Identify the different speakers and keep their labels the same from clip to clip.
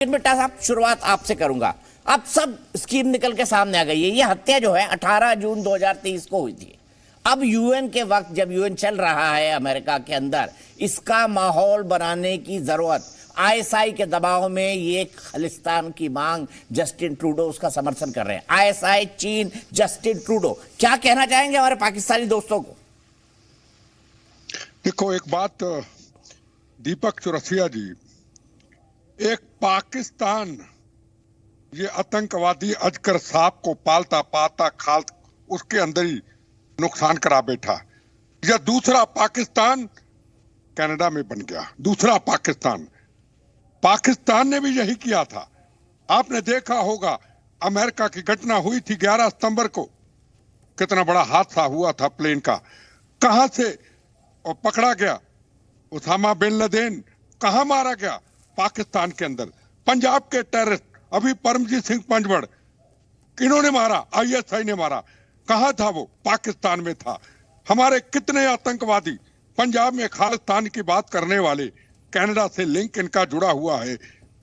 Speaker 1: बेटा साहब, शुरुआत आपसे करूंगा। अब सब स्कीम निकल के सामने आ गई है। ये हत्या जो है 18 जून 2023 को हुई थी। अब यूएन के वक्त, जब यूएन चल रहा है अमेरिका के अंदर, इसका माहौल बनाने की जरूरत, आईएसआई के दबाव में ये खालिस्तान की मांग, जस्टिन ट्रूडो उसका समर्थन कर रहे हैं। आईएसआई, चीन, जस्टिन ट्रूडो, क्या कहना चाहेंगे हमारे पाकिस्तानी दोस्तों को?
Speaker 2: देखो, एक बात दीपक चौरसिया जी, एक पाकिस्तान ये आतंकवादी अजगर सांप को पालता पालता खाल उसके अंदर ही नुकसान करा बैठा, या दूसरा पाकिस्तान कनाडा में बन गया। दूसरा पाकिस्तान ने भी यही किया था। आपने देखा होगा, अमेरिका की घटना हुई थी 11 सितंबर को, कितना बड़ा हादसा हुआ था प्लेन का। कहां से और पकड़ा गया उसामा बिन लादेन, कहां मारा गया? पाकिस्तान के अंदर। पंजाब के टेररिस्ट अभी परमजीत सिंह पंजवड़, किन्होंने मारा? आईएसआई ने मारा। कहां था वो? पाकिस्तान में था। हमारे कितने आतंकवादी पंजाब में खालिस्तान की बात करने वाले, कनाडा से लिंक इनका जुड़ा हुआ है।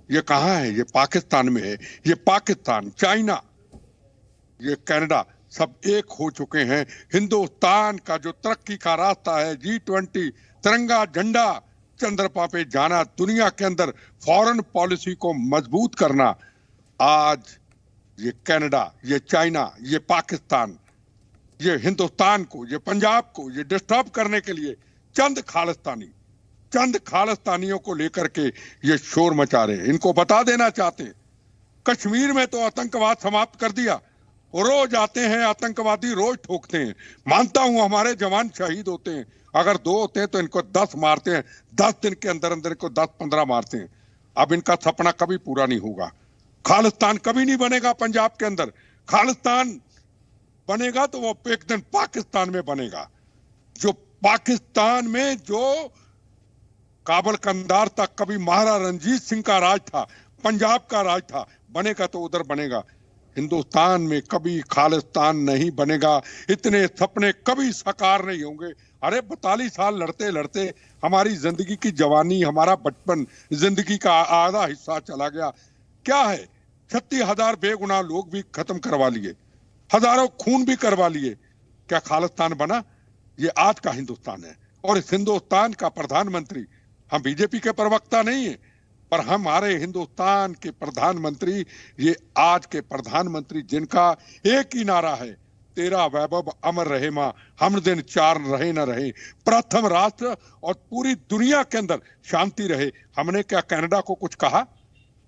Speaker 2: ये कहां है? ये पाकिस्तान में है। ये पाकिस्तान, चाइना, ये कनाडा सब एक हो चुके हैं। हिंदुस्तान का जो तरक्की का रास्ता है, G20, तिरंगा झंडा चंद्रमा पे जाना, दुनिया के अंदर फॉरेन पॉलिसी को मजबूत करना, आज ये कनाडा, ये चाइना, ये पाकिस्तान, ये हिंदुस्तान को, ये पंजाब को, ये डिस्टर्ब करने के लिए चंद खालिस्तानियों को लेकर के ये शोर मचा रहे हैं। इनको बता देना चाहते हैं, कश्मीर में तो आतंकवाद समाप्त कर दिया। रोज आते हैं आतंकवादी, रोज ठोकते हैं। मानता हूं हमारे जवान शहीद होते हैं, अगर 2 होते हैं तो इनको 10 मारते हैं। 10 दिन के अंदर अंदर इनको 10-15 मारते हैं। अब इनका सपना कभी पूरा नहीं होगा। खालिस्तान कभी नहीं बनेगा पंजाब के अंदर। खालिस्तान बनेगा तो वो एक दिन पाकिस्तान में बनेगा। जो पाकिस्तान में जो काबल कंधार तक कभी महाराजा रणजीत सिंह का राज था, पंजाब का राज था, बनेगा तो उधर बनेगा। हिंदुस्तान में कभी खालिस्तान नहीं बनेगा। इतने सपने कभी साकार नहीं होंगे। अरे 42 साल लड़ते लड़ते हमारी जिंदगी की जवानी, हमारा बचपन, जिंदगी का आधा हिस्सा चला गया। क्या है? 36,000 बेगुनाह लोग भी खत्म करवा लिए, हजारों खून भी करवा लिए। क्या खालिस्तान बना? ये आज का हिंदुस्तान है। और इस हिंदुस्तान का प्रधानमंत्री, हम बीजेपी के प्रवक्ता नहीं है, पर हमारे हिंदुस्तान के प्रधानमंत्री, ये आज के प्रधानमंत्री जिनका एक ही नारा है, तेरा वैभव अमर रहे मां, हम दिन 4 रहे न रहे, प्रथम राष्ट्र और पूरी दुनिया के अंदर शांति रहे। हमने क्या कनाडा को कुछ कहा?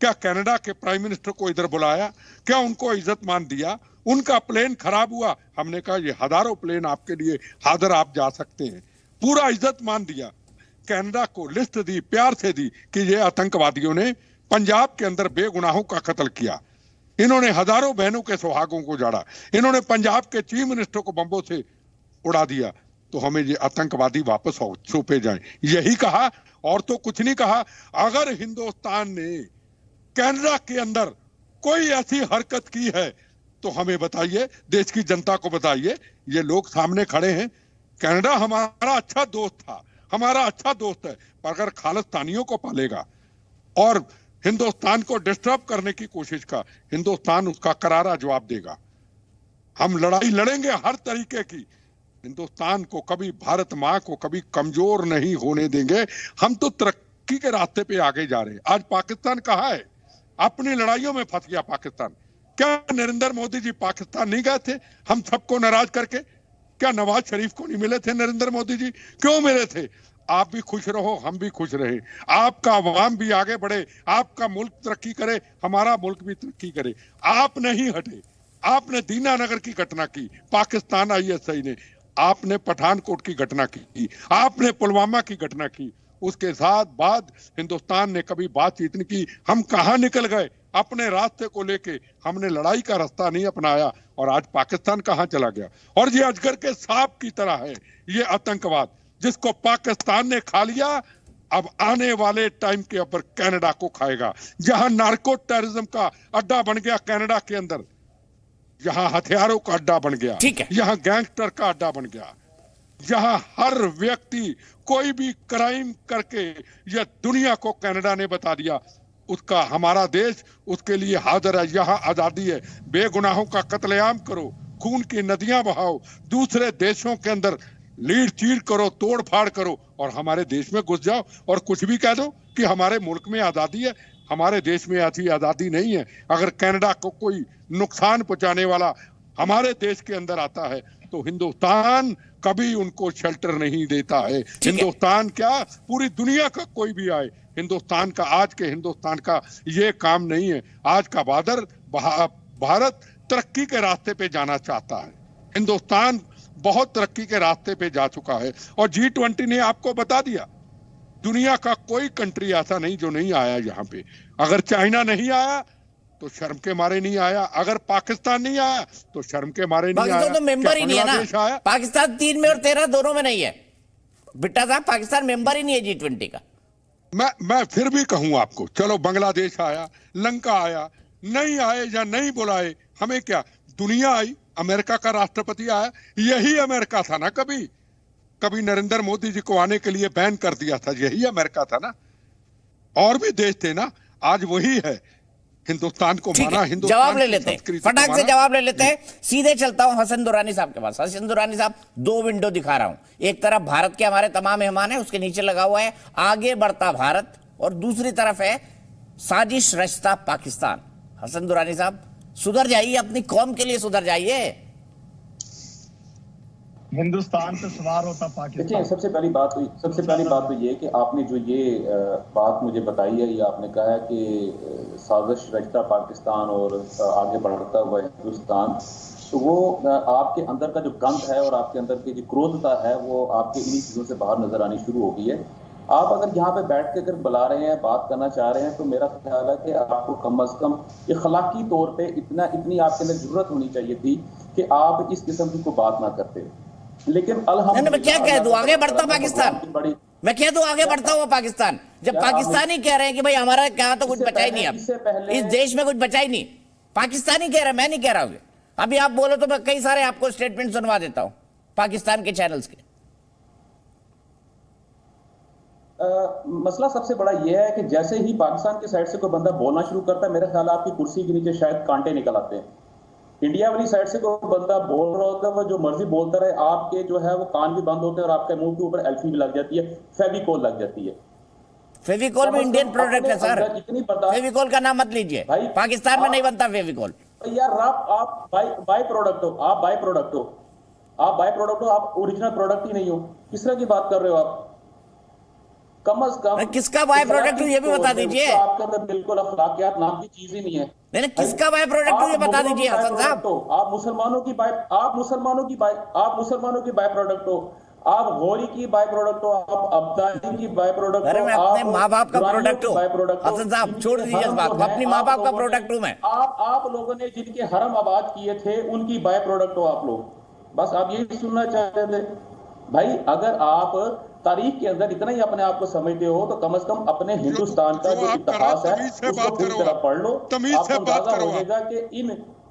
Speaker 2: क्या कनाडा के प्राइम मिनिस्टर को इधर बुलाया? क्या उनको इज्जत मान दिया? उनका प्लेन खराब हुआ, हमने कहा ये हजारों प्लेन आपके लिए हाजिर, आप जा सकते हैं। पूरा इज्जत मान दिया। कनाडा को लिस्ट दी, प्यार से दी कि ये आतंकवादियों ने पंजाब के अंदर बेगुनाहों का कत्ल किया, इन्होंने हजारों बहनों के सुहागों को जाड़ा, इन्होंने पंजाब के चीफ मिनिस्टर को बम्बों से उड़ा दिया, तो हमें ये आतंकवादी वापस सौंपे जाएं, यही कहा और तो कुछ नहीं कहा। अगर हिंदुस्तान ने कनाडा के अंदर कोई ऐसी हरकत की है तो हमें बताइए, देश की जनता को बताइए। ये लोग सामने खड़े हैं। कनाडा हमारा अच्छा दोस्त था, हमारा अच्छा दोस्त है, पर अगर खालिस्तानियों को पालेगा और हिंदुस्तान को डिस्टर्ब करने की कोशिश का, हिंदुस्तान उसका करारा जवाब देगा। हम लड़ाई लड़ेंगे हर तरीके की। हिंदुस्तान को कभी, भारत मां को कभी कमजोर नहीं होने देंगे। हम तो तरक्की के रास्ते पे आगे जा रहे हैं। आज पाकिस्तान कहां है? अपनी लड़ाइयों में फंस गया पाकिस्तान। क्या नरेंद्र मोदी जी पाकिस्तान नहीं गए थे हम सबको नाराज करके? क्या नवाज शरीफ को नहीं मिले थे नरेंद्र मोदी जी? क्यों मिले थे? आप भी खुश रहो, हम भी खुश रहे, आपका अवाम भी आगे बढ़े, आपका मुल्क तरक्की करे, हमारा मुल्क भी तरक्की करे। आप नहीं हटे। आपने दीनानगर की घटना की, पाकिस्तान आईएसआई ने, आपने पठानकोट की घटना की, आपने पुलवामा की घटना की। उसके साथ बाद हिंदुस्तान ने कभी बातचीत नहीं की। हम कहां निकल गए? अपने रास्ते को लेके हमने लड़ाई का रास्ता नहीं अपनाया, और आज पाकिस्तान कहां चला गया? और ये अजगर के सांप की तरह है ये आतंकवाद, जिसको पाकिस्तान ने खा लिया, अब आने वाले टाइम के ऊपर कनाडा को खाएगा। जहां नार्को टेररिज्म का अड्डा बन गया कनाडा के अंदर, जहां हथियारों का अड्डा बन गया, यहां गैंगस्टर का अड्डा बन गया, जहां हर व्यक्ति कोई भी क्राइम करके यह दुनिया को कनाडा ने बता दिया उसका हमारा देश उसके लिए हाजिर है। यहाँ आजादी है, बेगुनाहों का कत्लेआम करो, खून की नदियां बहाओ, दूसरे देशों के अंदर लीड चीड़ करो, तोड़ फाड़ करो और हमारे देश में घुस जाओ और कुछ भी कह दो कि हमारे मुल्क में आजादी है। हमारे देश में ऐसी आजादी नहीं है। अगर कनाडा को कोई नुकसान पहुंचाने वाला हमारे देश के अंदर आता है तो हिंदुस्तान कभी उनको शेल्टर नहीं देता है। हिंदुस्तान क्या, पूरी दुनिया का कोई भी आए, हिंदुस्तान का, आज के हिंदुस्तान का ये काम नहीं है। आज का भारत तरक्की के रास्ते पे जाना चाहता है। हिंदुस्तान बहुत तरक्की के रास्ते पे जा चुका है और G20 ने आपको बता दिया, दुनिया का कोई कंट्री ऐसा नहीं जो नहीं आया यहाँ पे। अगर चाइना नहीं आया तो शर्म के मारे नहीं आया, अगर पाकिस्तान नहीं आया तो शर्म के मारे नहीं आया।
Speaker 1: तो मेंबर ही नहीं है ना, पाकिस्तान 3 में और 13 दोनों में नहीं है बिट्टा साहब, पाकिस्तान मेंबर ही नहीं है G20 का।
Speaker 2: मैं फिर भी कहूं आपको, चलो बांग्लादेश आया, लंका आया, नहीं आए या नहीं बुलाए हमें क्या, दुनिया आई, अमेरिका का राष्ट्रपति आया, यही अमेरिका था ना। कभी नरेंद्र मोदी जी को आने के लिए बैन कर दिया था, यही अमेरिका था ना। और भी देश थे ना, आज वही है। हिंदुस्तान को माना, हिंदुस्तान
Speaker 1: जवाब ले लेते हैं, फटाक से जवाब ले लेते हैं। सीधे चलता हूं हसन दुरानी साहब के पास। हसन दुरानी साहब, 2 विंडो दिखा रहा हूं, एक तरफ भारत के हमारे तमाम मेहमान है, उसके नीचे लगा हुआ है आगे बढ़ता भारत, और दूसरी तरफ है साजिश रचता पाकिस्तान। हसन दुरानी साहब, सुधर जाइए, अपनी कौम के लिए सुधर जाइए।
Speaker 3: हिंदुस्तान पे सवार होता पाकिस्तान।
Speaker 4: देखिए, सबसे पहली बात तो ये कि आपने जो ये बात मुझे बताई है, ये आपने कहा है कि साजिश रचता पाकिस्तान और आगे बढ़ता हुआ हिंदुस्तान, तो वो आपके अंदर का जो गंध है और आपके अंदर की जो क्रोधता है वो आपके इन्हीं चीज़ों से बाहर नजर आनी शुरू हो गई है। आप अगर यहाँ पे बैठ के अगर बुला रहे हैं, बात करना चाह रहे हैं, तो मेरा ख्याल है कि आपको कम अज कम इखलाकी तौर पे इतनी आपके अंदर जरूरत होनी चाहिए थी कि आप इस किस्म की कोई बात ना करते। लेकिन
Speaker 1: मैं क्या कह दूं, आगे बढ़ता पाकिस्तान, मैं कह दूं आगे बढ़ता हुआ पाकिस्तान, जब पाकिस्तानी कह रहे हैं कि भाई हमारा क्या तो कुछ बचा ही नहीं, अब इस देश में कुछ बचा ही नहीं, पाकिस्तानी कह रहा है, मैं नहीं कह रहा हूं। अभी आप बोलो तो मैं कई सारे आपको स्टेटमेंट सुनवा देता हूं पाकिस्तान के चैनल्स के।
Speaker 4: मसला सबसे बड़ा यह है कि जैसे ही पाकिस्तान की साइड से कोई बंदा बोलना शुरू करता है, मेरा ख्याल आपकी कुर्सी के नीचे शायद कांटे निकल आते हैं। इंडिया वाली साइड से कोई बंदा बोल रहा होता है, वो जो मर्जी बोलता रहे, आपके जो है वो कान भी बंद होते हैं और आपके मुंह के ऊपर एल्फी भी लग जाती है, फेविकोल लग जाती है।
Speaker 1: फेविकोल भी इंडियन प्रोडक्ट है सर, फेविकोल का नाम मत लीजिए, पाकिस्तान में नहीं बनता फेविकोल।
Speaker 4: यार आप बाई प्रोडक्ट हो, आप बाई प्रोडक्ट हो, आप ओरिजिनल प्रोडक्ट ही नहीं हो। किस तरह की बात कर रहे हो आप? कम अज कम
Speaker 1: किसका बाय प्रोडक्ट ये भी बता दीजिए।
Speaker 4: आपके अंदर बिल्कुल अखलाकियात नाम की चीज ही नहीं है।
Speaker 1: नहीं, किसका बाय प्रोडक्ट ये बता दीजिए हसन साहब।
Speaker 4: आप मुसलमानों की बाय प्रोडक्ट हो, आप गौरी की बाय प्रोडक्ट हो, आप अब्दाली की बाय प्रोडक्ट हो,
Speaker 1: मैं अपने माँ बाप का प्रोडक्ट हूँ हसन साहब, छोड़ दीजिए इस बात को, अपनी माँ बाप का प्रोडक्ट हूँ मैं।
Speaker 4: आप लोगों ने जिनके हरम आबाद किए थे उनकी बाय प्रोडक्ट हो आप लोग। बस आप यही सुनना चाहते थे भाई। अगर आप तारीख के अंदर इतना ही अपने आप को समझते हो तो कम से कम अपने हिंदुस्तान का जो इतिहास है उसको पूरी तरह पढ़ लो। आपको अंदाजा हो जाएगा कि इन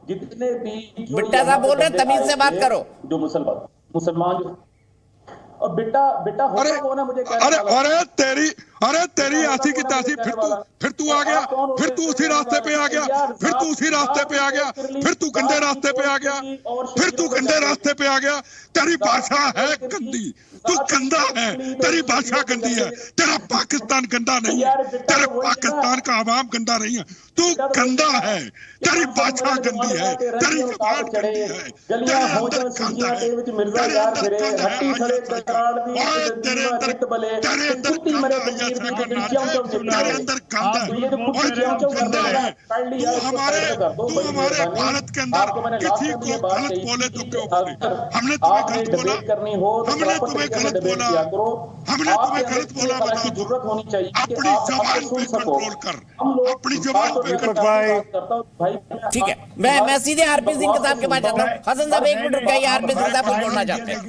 Speaker 4: जितने भी
Speaker 1: बिट्टा साहब बोल रहे हैं तमीज से बात करो,
Speaker 4: जो मुसलमान और बेटा होता कौन है मुझे
Speaker 2: अरे तेरी आसी की तासी, फिर तू आ गया, फिर तू उसी रास्ते पे आ गया, फिर तू उसी रास्ते पे आ गया, फिर तू गंदे रास्ते पे आ गया, फिर तू गंदे रास्ते पे आ गया। तेरी भाषा है गंदी, तू गंदा है, तेरी भाषा गंदी है, तेरा पाकिस्तान गंदा नहीं है, तेरे पाकिस्तान का आवाम गंदा नहीं है, तू गंदा है, तेरी भाषा गंदी है, तेरी जुबान गंदी है, तेरे अंदर गंद है, तेरे अंदर गंद है, तेरे अंदर तेरे अंदर गंद है, गंदा है। तू हमारे भारत के अंदर किसी को गलत बोले तो क्यों बोले? हमने तुम्हें गलत बोला? हमने तुम्हें गलत बोला? हमने तुम्हें गलत बोला? अपनी जबान पे कंट्रोल कर, अपनी जबान पे कंट्रोल।
Speaker 1: ठीक है, मैं सीधे आरपी सिंह के साहब के पास जाता हूँ। हसन साहब 1 मिनट रुक जाइए, आरपी सिंह साहब कुछ बोलना चाहते हैं।